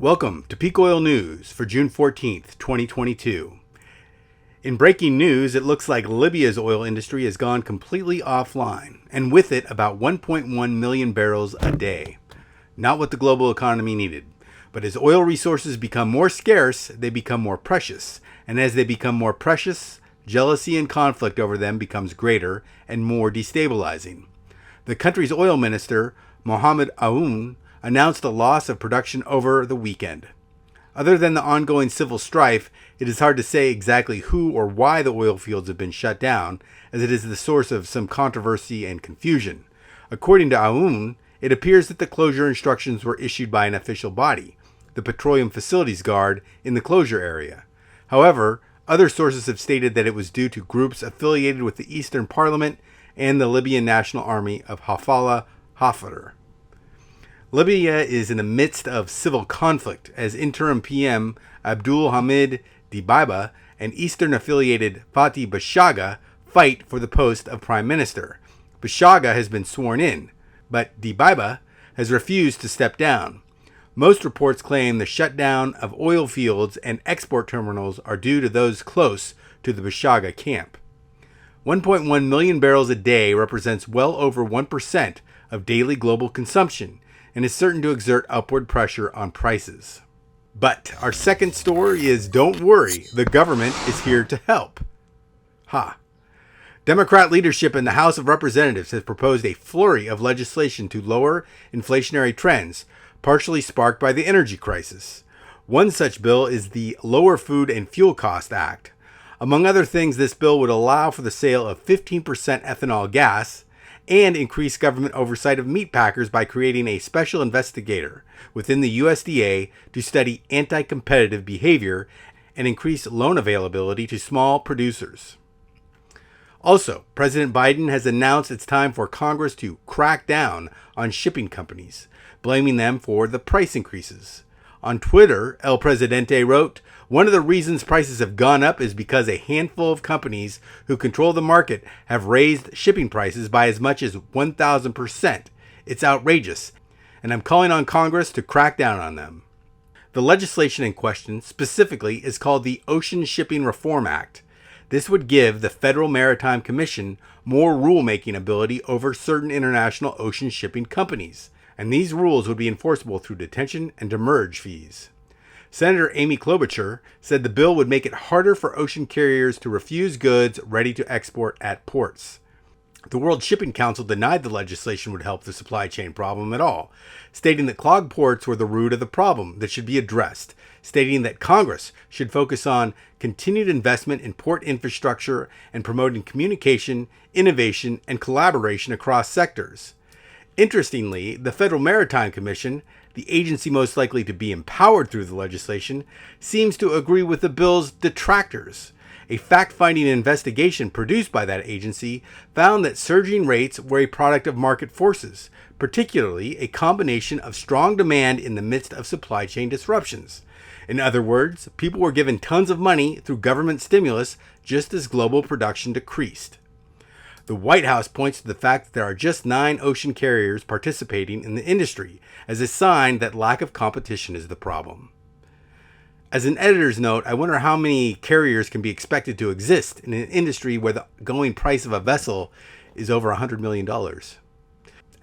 Welcome to Peak Oil News for June 14th, 2022. In breaking news, it looks like Libya's oil industry has gone completely offline, and with it about 1.1 million barrels a day. Not what the global economy needed. But as oil resources become more scarce, they become more precious. And as they become more precious, jealousy and conflict over them becomes greater and more destabilizing. The country's oil minister, Mohammed Aoun, announced a loss of production over the weekend. Other than the ongoing civil strife, it is hard to say exactly who or why the oil fields have been shut down, as it is the source of some controversy and confusion. According to Aoun, it appears that the closure instructions were issued by an official body, the Petroleum Facilities Guard, in the closure area. However, other sources have stated that it was due to groups affiliated with the Eastern Parliament and the Libyan National Army of Hafala Haftar. Libya is in the midst of civil conflict as interim PM Abdul Hamid Dibaiba and Eastern-affiliated Fatih Bashaga fight for the post of Prime Minister. Bashaga has been sworn in, but Dibaiba has refused to step down. Most reports claim the shutdown of oil fields and export terminals are due to those close to the Bashaga camp. 1.1 million barrels a day represents well over 1% of daily global consumption, and is certain to exert upward pressure on prices. But our second story is, don't worry, the government is here to help. Democrat leadership in the House of Representatives has proposed a flurry of legislation to lower inflationary trends, partially sparked by the energy crisis. One such bill is the Lower Food and Fuel Cost Act. Among other things, this bill would allow for the sale of 15% ethanol gas, and increase government oversight of meat packers by creating a special investigator within the USDA to study anti-competitive behavior and increase loan availability to small producers. Also, President Biden has announced it's time for Congress to crack down on shipping companies, blaming them for the price increases. On Twitter, El Presidente wrote, "One of the reasons prices have gone up is because a handful of companies who control the market have raised shipping prices by as much as 1,000%. It's outrageous, and I'm calling on Congress to crack down on them." The legislation in question specifically is called the Ocean Shipping Reform Act. This would give the Federal Maritime Commission more rulemaking ability over certain international ocean shipping companies, and these rules would be enforceable through detention and demurrage fees. Senator Amy Klobuchar said the bill would make it harder for ocean carriers to refuse goods ready to export at ports. The World Shipping Council denied the legislation would help the supply chain problem at all, stating that clogged ports were the root of the problem that should be addressed, stating that Congress should focus on continued investment in port infrastructure and promoting communication, innovation, and collaboration across sectors. Interestingly, the Federal Maritime Commission, the agency most likely to be empowered through the legislation, seems to agree with the bill's detractors. A fact-finding investigation produced by that agency found that surging rates were a product of market forces, particularly a combination of strong demand in the midst of supply chain disruptions. In other words, people were given tons of money through government stimulus just as global production decreased. The White House points to the fact that there are just 9 ocean carriers participating in the industry as a sign that lack of competition is the problem. As an editor's note, I wonder how many carriers can be expected to exist in an industry where the going price of a vessel is over $100 million.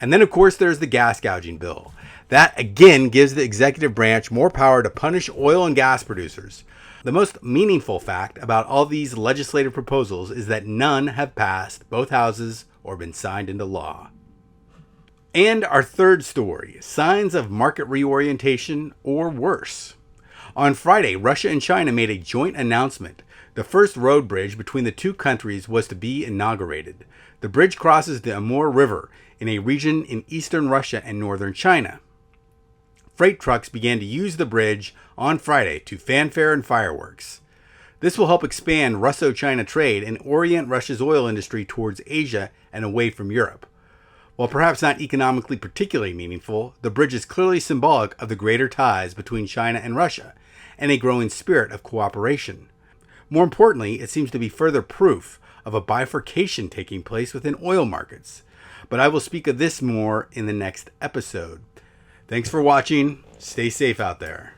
And then, of course, there's the gas gouging bill. That, again, gives the executive branch more power to punish oil and gas producers. The most meaningful fact about all these legislative proposals is that none have passed both houses or been signed into law. And our third story, signs of market reorientation or worse. On Friday, Russia and China made a joint announcement. The first road bridge between the two countries was to be inaugurated. The bridge crosses the Amur River in a region in eastern Russia and northern China. Freight trucks began to use the bridge on Friday to fanfare and fireworks. This will help expand Russo-China trade and orient Russia's oil industry towards Asia and away from Europe. While perhaps not economically particularly meaningful, the bridge is clearly symbolic of the greater ties between China and Russia and a growing spirit of cooperation. More importantly, it seems to be further proof of a bifurcation taking place within oil markets. But I will speak of this more in the next episode. Thanks for watching. Stay safe out there.